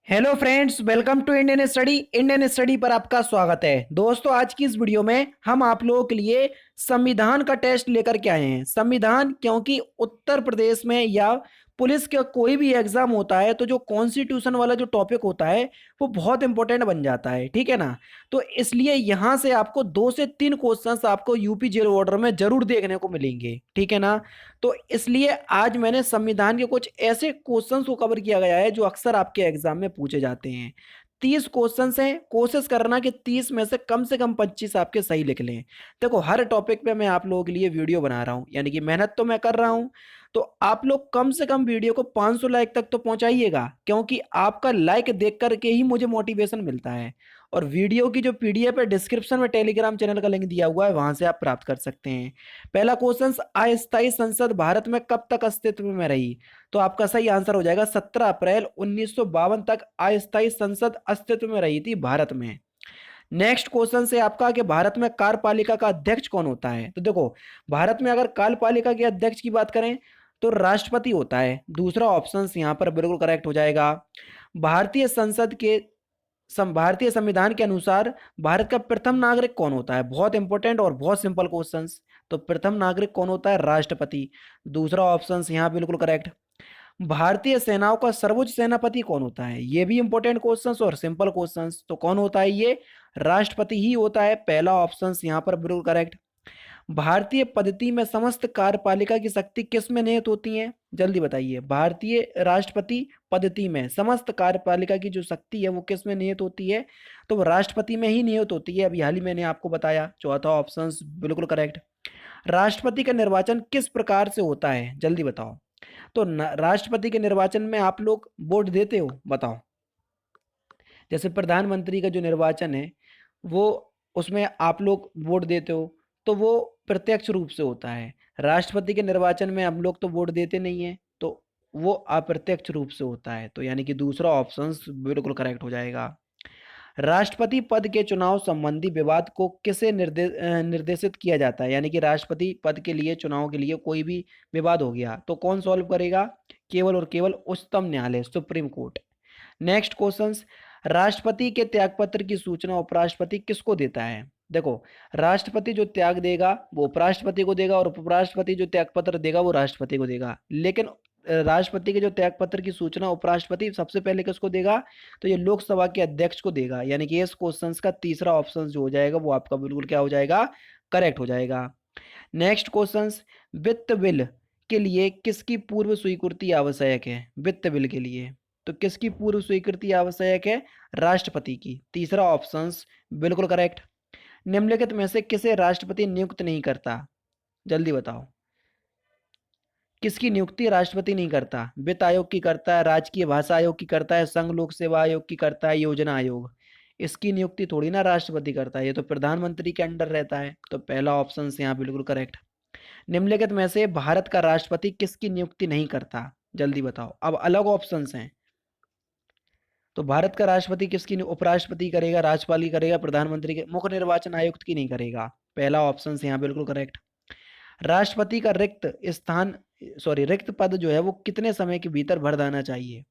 Hello friends, welcome to Indian study पर आपका स्वागत है। दोस्तों, आज की इस वीडियो में हम आप लोगों के लिए संविधान का टेस्ट लेकर के आए हैं। संविधान, क्योंकि उत्तर प्रदेश में या पुलिस का कोई भी एग्जाम होता है तो जो कॉन्स्टिट्यूशन वाला जो टॉपिक होता है वो बहुत इंपॉर्टेंट बन जाता है, ठीक है ना। तो इसलिए यहाँ से आपको 2 से 3 क्वेश्चंस आपको यूपी जेल ऑर्डर में जरूर देखने को मिलेंगे, ठीक है ना। तो इसलिए आज मैंने संविधान के कुछ ऐसे क्वेश्चंस को कवर किया गया है जो अक्सर आपके एग्जाम में पूछे जाते हैं। 30 क्वेश्चंस हैं, कोशिश करना कि 30 में से कम 25 आपके सही लिख लें। देखो, हर टॉपिक पे मैं आप लोगों के लिए वीडियो बना रहा हूँ, यानी कि मेहनत तो मैं कर रहा हूँ। तो आप लोग कम से कम वीडियो को 500 लाइक तक तो पहुंचाइएगा, क्योंकि आपका लाइक देख करके ही मुझे मोटिवेशन मिलता है। और वीडियो की जो पीडीएफ है, डिस्क्रिप्शन में टेलीग्राम चैनल का लिंक दिया हुआ है, वहां से आप प्राप्त कर सकते हैं। पहला क्वेश्चन, अस्थायी संसद भारत में कब तक अस्तित्व में रही? तो आपका सही आंसर हो जाएगा 17 अप्रैल 1952 तक अस्थायी संसद अस्तित्व में रही थी भारत में। नेक्स्ट क्वेश्चन से आपका कि भारत में कार्यपालिका का अध्यक्ष कौन होता है? तो देखो, भारत में अगर कार्यपालिका के अध्यक्ष की बात करें तो राष्ट्रपति होता है। दूसरा ऑप्शन यहाँ पर बिल्कुल करेक्ट हो जाएगा। भारतीय संसद के भारतीय संविधान के अनुसार भारत का प्रथम नागरिक कौन होता है? बहुत इंपॉर्टेंट और बहुत सिंपल क्वेश्चंस। तो प्रथम नागरिक कौन होता है? राष्ट्रपति। दूसरा ऑप्शन यहाँ बिल्कुल करेक्ट। भारतीय सेनाओं का सर्वोच्च सेनापति कौन होता है? ये भी इंपॉर्टेंट क्वेश्चंस और सिंपल क्वेश्चंस। तो कौन होता है? ये राष्ट्रपति ही होता है। पहला ऑप्शन यहाँ पर बिल्कुल करेक्ट। भारतीय पद्धति में समस्त कार्यपालिका की शक्ति किस में निहित होती है? जल्दी बताइए। भारतीय राष्ट्रपति पद्धति में समस्त कार्यपालिका की जो शक्ति है वो किस में निहित होती है? तो वो राष्ट्रपति में ही निहित होती है। अभी हाल ही मैंने आपको बताया। चौथा ऑप्शन बिल्कुल करेक्ट। राष्ट्रपति का निर्वाचन किस प्रकार से होता है? जल्दी बताओ। तो राष्ट्रपति के निर्वाचन में आप लोग वोट देते हो? बताओ। जैसे प्रधानमंत्री का जो निर्वाचन है वो, उसमें आप लोग वोट देते हो, तो वो प्रत्यक्ष रूप से होता है। राष्ट्रपति के निर्वाचन में हम लोग तो वोट देते नहीं है, तो वो अप्रत्यक्ष रूप से होता है। तो यानी कि दूसरा ऑप्शन बिल्कुल करेक्ट हो जाएगा। राष्ट्रपति पद के चुनाव संबंधी विवाद को किसे निर्देशित किया जाता है? यानी कि राष्ट्रपति पद के लिए चुनाव के लिए कोई भी विवाद हो गया तो कौन सॉल्व करेगा? केवल और केवल उच्चतम न्यायालय, सुप्रीम कोर्ट। नेक्स्ट क्वेश्चन, राष्ट्रपति के त्यागपत्र की सूचना उपराष्ट्रपति किसको देता है? देखो, राष्ट्रपति जो त्याग देगा वो उपराष्ट्रपति को देगा, और उपराष्ट्रपति जो त्यागपत्र देगा वो राष्ट्रपति को देगा। लेकिन राष्ट्रपति के जो त्यागपत्र की सूचना उपराष्ट्रपति सबसे पहले किसको देगा? तो ये लोकसभा के अध्यक्ष को देगा। यानी कि इस क्वेश्चन का तीसरा ऑप्शन जो हो जाएगा वो आपका बिल्कुल क्या हो जाएगा? करेक्ट हो जाएगा। नेक्स्ट क्वेश्चन, वित्त बिल के लिए किसकी पूर्व स्वीकृति आवश्यक है? वित्त बिल के लिए तो किसकी पूर्व स्वीकृति आवश्यक है? राष्ट्रपति की। तीसरा ऑप्शन बिल्कुल करेक्ट। निम्नलिखित में से किसे राष्ट्रपति नियुक्त नहीं करता? जल्दी बताओ। किसकी नियुक्ति राष्ट्रपति नहीं करता? वित्त आयोग की करता है, राजकीय भाषा आयोग की करता है, संघ लोक सेवा आयोग की करता है, योजना आयोग। इसकी नियुक्ति थोड़ी ना राष्ट्रपति करता है, ये तो प्रधानमंत्री के अंडर रहता है। तो पहला ऑप्शन यहाँ बिल्कुल करेक्ट। निम्नलिखित में से भारत का राष्ट्रपति किसकी नियुक्ति नहीं करता? जल्दी बताओ। अब अलग ऑप्शंस हैं। तो भारत का राष्ट्रपति किसकी उपराष्ट्रपति करेगा, राज्यपाल की करेगा, प्रधानमंत्री के, मुख्य निर्वाचन आयुक्त की नहीं करेगा। पहला ऑप्शन यहाँ बिल्कुल करेक्ट। राष्ट्रपति का रिक्त पद जो है वो कितने समय के भीतर भर देना चाहिए?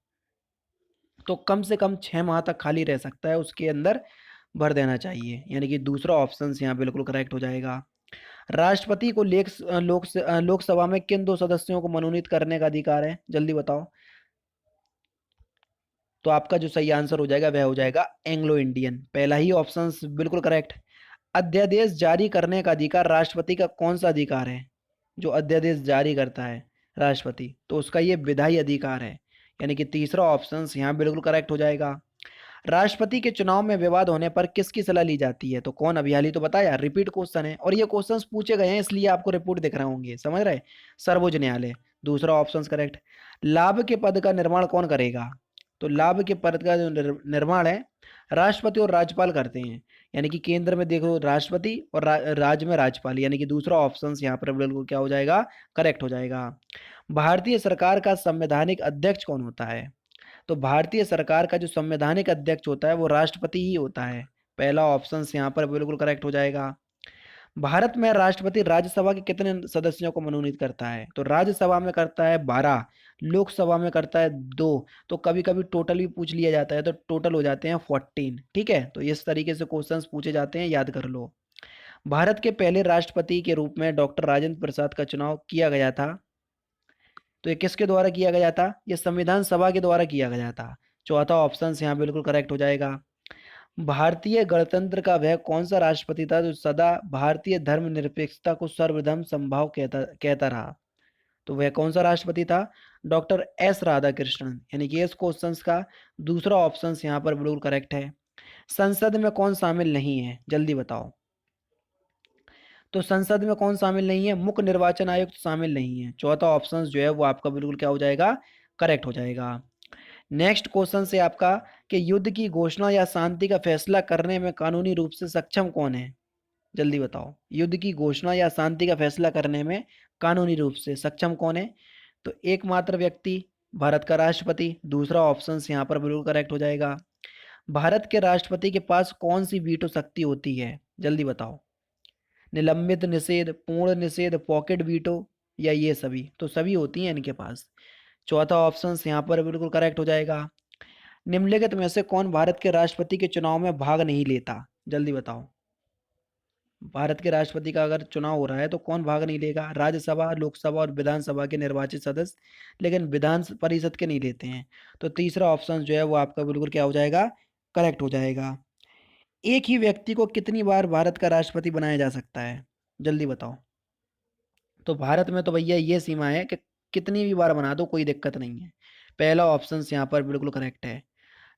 तो कम से कम 6 माह तक खाली रह सकता है, उसके अंदर भर देना चाहिए। यानी कि दूसरा ऑप्शन यहाँ बिल्कुल करेक्ट हो जाएगा। राष्ट्रपति को लोकसभा में किन 2 सदस्यों को मनोनीत करने का अधिकार है? जल्दी बताओ। तो आपका जो सही आंसर हो जाएगा वह हो जाएगा एंग्लो इंडियन। पहला ही ऑप्शन बिल्कुल करेक्ट। अध्यादेश जारी करने का अधिकार राष्ट्रपति का कौन सा अधिकार है? जो अध्यादेश जारी करता है राष्ट्रपति, तो उसका ये विधायी अधिकार है। यानी कि तीसरा ऑप्शन यहाँ बिल्कुल करेक्ट हो जाएगा। राष्ट्रपति के चुनाव में विवाद होने पर किसकी सलाह ली जाती है? तो कौन? अभी हाल ही तो बताया, रिपीट क्वेश्चन है और ये क्वेश्चंस पूछे गए हैं इसलिए आपको रिपोर्ट दिख रहे होंगे, समझ रहे? सर्वोच्च न्यायालय। दूसरा ऑप्शन करेक्ट। लाभ के पद का निर्माण कौन करेगा? तो लाभ के पद का जो निर्माण है राष्ट्रपति और राज्यपाल करते हैं। यानी कि केंद्र में देखो राष्ट्रपति और राज्य में राज्यपाल। यानी कि दूसरा ऑप्शन यहाँ पर बिल्कुल क्या हो जाएगा? करेक्ट हो जाएगा। भारतीय सरकार का संवैधानिक अध्यक्ष कौन होता है? तो भारतीय सरकार का जो संवैधानिक अध्यक्ष होता है वो राष्ट्रपति ही होता है। पहला ऑप्शन यहाँ पर बिल्कुल करेक्ट हो जाएगा। भारत में राष्ट्रपति राज्यसभा के कितने सदस्यों को मनोनीत करता है? तो राज्यसभा में करता है 12, लोकसभा में करता है 2। तो कभी कभी टोटल भी पूछ लिया जाता है, तो टोटल हो जाते हैं 14। ठीक है, तो इस तरीके से क्वेश्चंस पूछे जाते हैं, याद कर लो। भारत के पहले राष्ट्रपति के रूप में डॉक्टर राजेंद्र प्रसाद का चुनाव किया गया था। तो ये किसके द्वारा किया गया था? ये संविधान सभा के द्वारा किया गया था। चौथा ऑप्शन यहाँ बिल्कुल करेक्ट हो जाएगा। भारतीय गणतंत्र का वह कौन सा राष्ट्रपति था जो सदा भारतीय धर्मनिरपेक्षता को सर्वधर्म समभाव कहता कहता रहा? तो वह कौन सा राष्ट्रपति था? Doctor S Radhakrishnan. यानी कि इस क्वेश्चन का दूसरा ऑप्शन यहाँ पर बिल्कुल करेक्ट है। संसद में कौन शामिल नहीं है, जल्दी बताओ। तो संसद में कौन शामिल नहीं है? मुख्य निर्वाचन आयुक्त शामिल नहीं है। चौथा ऑप्शन जो है वो आपका बिल्कुल क्या हो जाएगा? करेक्ट हो जाएगा। नेक्स्ट क्वेश्चन से आपका कि युद्ध की घोषणा या शांति का फैसला करने में कानूनी रूप से सक्षम कौन है? जल्दी बताओ। युद्ध की घोषणा या शांति का फैसला करने में कानूनी रूप से सक्षम कौन है? तो एकमात्र व्यक्ति, भारत का राष्ट्रपति। दूसरा ऑप्शन यहाँ पर बिल्कुल करेक्ट हो जाएगा। भारत के राष्ट्रपति के पास कौन सी वीटो शक्ति होती है? जल्दी बताओ। निलंबित निषेध, पूर्ण निषेध, पॉकेट वीटो या ये सभी? तो सभी होती हैं इनके पास। चौथा ऑप्शन यहाँ पर बिल्कुल करेक्ट हो जाएगा। निम्नलिखित में से कौन भारत के राष्ट्रपति के चुनाव में भाग नहीं लेता? जल्दी बताओ। भारत के राष्ट्रपति का अगर चुनाव हो रहा है तो कौन भाग नहीं लेगा? राज्यसभा, लोकसभा और विधानसभा के निर्वाचित सदस्य, लेकिन विधान परिषद के नहीं लेते हैं। तो तीसरा ऑप्शन जो है वो आपका बिल्कुल क्या हो जाएगा? करेक्ट हो जाएगा। एक ही व्यक्ति को कितनी बार भारत का राष्ट्रपति बनाया जा सकता है? जल्दी बताओ। तो भारत में तो भैया ये सीमा है कि कितनी भी बार बना दो, कोई दिक्कत नहीं है। पहला ऑप्शन यहाँ पर बिल्कुल करेक्ट है।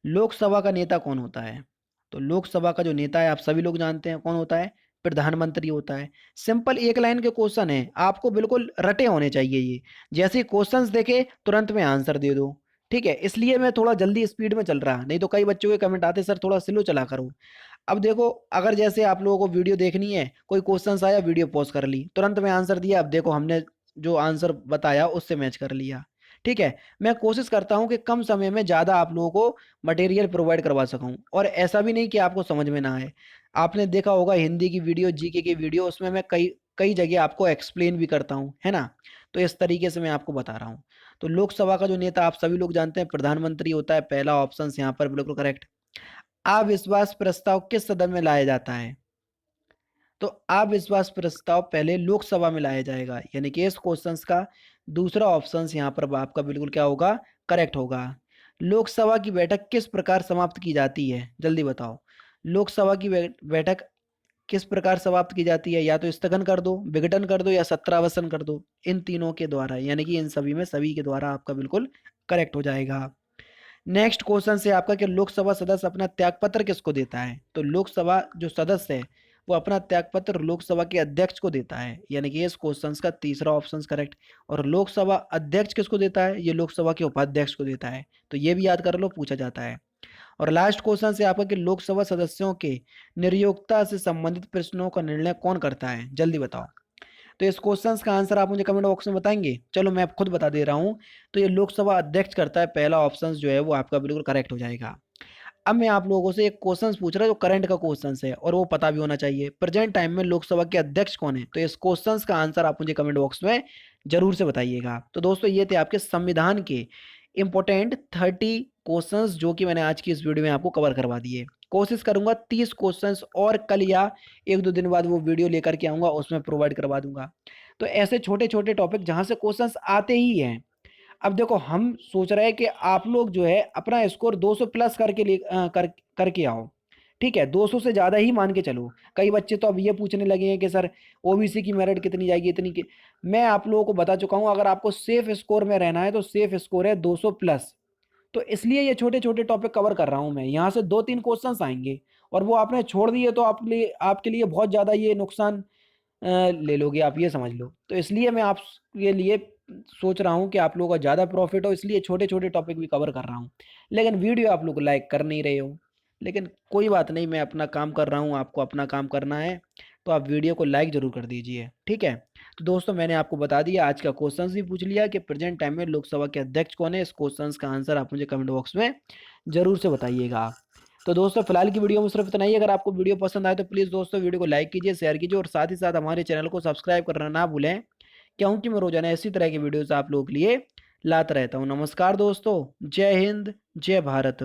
लोकसभा का नेता कौन होता है? तो लोकसभा का जो नेता है आप सभी लोग जानते हैं कौन होता है? प्रधानमंत्री होता है। सिंपल एक लाइन के क्वेश्चन है, आपको बिल्कुल रटे होने चाहिए ये। जैसे क्वेश्चंस देखे तुरंत में आंसर दे दो। ठीक है, इसलिए मैं थोड़ा जल्दी स्पीड में चल रहा, नहीं तो कई बच्चों के कमेंट आते सर थोड़ा स्लो चला करो। अब देखो, अगर जैसे आप लोगों को वीडियो देखनी है, कोई क्वेश्चंस आया, वीडियो पॉज कर ली, तुरंत में आंसर दिया, अब देखो हमने जो आंसर बताया उससे मैच कर लिया। ठीक है, मैं कोशिश करता हूं कि कम समय में ज़्यादा आप लोगों को मटेरियल प्रोवाइड करवा सकूं, और ऐसा भी नहीं कि आपको समझ में ना आए। आपने देखा होगा हिंदी की वीडियो, जीके की वीडियो, उसमें मैं कई कई जगह आपको एक्सप्लेन भी करता हूं, है ना? तो इस तरीके से मैं आपको बता रहा हूं। तो लोकसभा का जो नेता आप सभी लोग जानते हैं प्रधानमंत्री होता है। पहला ऑप्शन यहाँ पर बिल्कुल करेक्ट। अविश्वास प्रस्ताव किस सदन में लाया जाता है? तो अविश्वास प्रस्ताव पहले लोकसभा में लाया जाएगा। यानी कि इस क्वेश्चन का दूसरा ऑप्शन यहाँ पर आपका बिल्कुल क्या होगा? करेक्ट होगा। लोकसभा की बैठक किस प्रकार समाप्त की जाती है? जल्दी बताओ। लोकसभा की बैठक किस प्रकार समाप्त की जाती है? या तो स्थगन कर दो, विघटन कर दो, या सत्रावसान कर दो। इन तीनों के द्वारा, यानी कि इन सभी में सभी के द्वारा आपका बिल्कुल करेक्ट हो जाएगा। नेक्स्ट क्वेश्चन से आपका कि लोकसभा सदस्य अपना त्यागपत्र किसको देता है? तो लोकसभा जो सदस्य है वो अपना त्यागपत्र लोकसभा के अध्यक्ष को देता है। यानी कि इस क्वेश्चन का तीसरा ऑप्शन करेक्ट। और लोकसभा अध्यक्ष किसको देता है? ये लोकसभा के उपाध्यक्ष को देता है। तो ये भी याद कर लो, पूछा जाता है। और लास्ट क्वेश्चन से आपका कि लोकसभा सदस्यों के नियोक्ता से संबंधित प्रश्नों का निर्णय कौन करता है? जल्दी बताओ। तो इस क्वेश्चन का आंसर आप मुझे कमेंट बॉक्स में बताएंगे? चलो मैं खुद बता दे रहा हूँ। तो ये लोकसभा अध्यक्ष करता है। पहला ऑप्शन जो है वो आपका बिल्कुल करेक्ट हो जाएगा। अब मैं आप लोगों से एक क्वेश्चन पूछ रहा हूँ जो करंट का क्वेश्चन है और वो पता भी होना चाहिए। प्रेजेंट टाइम में लोकसभा के अध्यक्ष कौन है? तो इस क्वेश्चन का आंसर आप मुझे कमेंट बॉक्स में जरूर से बताइएगा। तो दोस्तों ये थे आपके संविधान के इंपॉर्टेंट 30 क्वेश्चंस जो कि मैंने आज की इस वीडियो में आपको कवर करवा दिए। कोशिश करूंगा 30 क्वेश्चंस और कल या एक दो दिन बाद वो वीडियो लेकर के आऊंगा, उसमें प्रोवाइड करवा दूंगा। तो ऐसे छोटे छोटे टॉपिक जहां से क्वेश्चंस आते ही हैं। अब देखो हम सोच रहे हैं कि आप लोग जो है अपना स्कोर 200 प्लस करके आओ। ठीक है, 200 से ज़्यादा ही मान के चलो। कई बच्चे तो अब ये पूछने लगे हैं कि सर ओबीसी की मेरिट कितनी जाएगी, इतनी की। मैं आप लोगों को बता चुका हूं, अगर आपको सेफ स्कोर में रहना है तो सेफ स्कोर है 200 प्लस। तो इसलिए ये छोटे छोटे टॉपिक कवर कर रहा हूं मैं। यहाँ से दो तीन क्वेश्चंस आएंगे और वो आपने छोड़ दिए तो आपके लिए बहुत ज़्यादा ये नुकसान ले लोगे आप, ये समझ लो। तो इसलिए मैं आपके लिए सोच रहा हूँ कि आप लोगों का ज़्यादा प्रॉफिट हो, इसलिए छोटे छोटे टॉपिक भी कवर कर रहा हूँ। लेकिन वीडियो आप लोग लाइक कर नहीं रहे हो। लेकिन कोई बात नहीं, मैं अपना काम कर रहा हूँ, आपको अपना काम करना है। तो आप वीडियो को लाइक जरूर कर दीजिए। ठीक है, तो दोस्तों मैंने आपको बता दिया, आज का क्वेश्चन भी पूछ लिया कि प्रेजेंट टाइम में लोकसभा के अध्यक्ष कौन है। इस क्वेश्चन का आंसर आप मुझे कमेंट बॉक्स में जरूर से बताइएगा। तो दोस्तों फिलहाल की वीडियो में सिर्फ इतना ही। अगर आपको वीडियो पसंद आए तो प्लीज़ दोस्तों वीडियो को लाइक कीजिए, शेयर कीजिए और साथ ही साथ हमारे चैनल को सब्सक्राइब करना ना भूलें, क्योंकि मैं रोजाना इसी तरह की वीडियोस आप लोगों के लिए लाता रहता हूँ। नमस्कार दोस्तों, जय हिंद, जय भारत।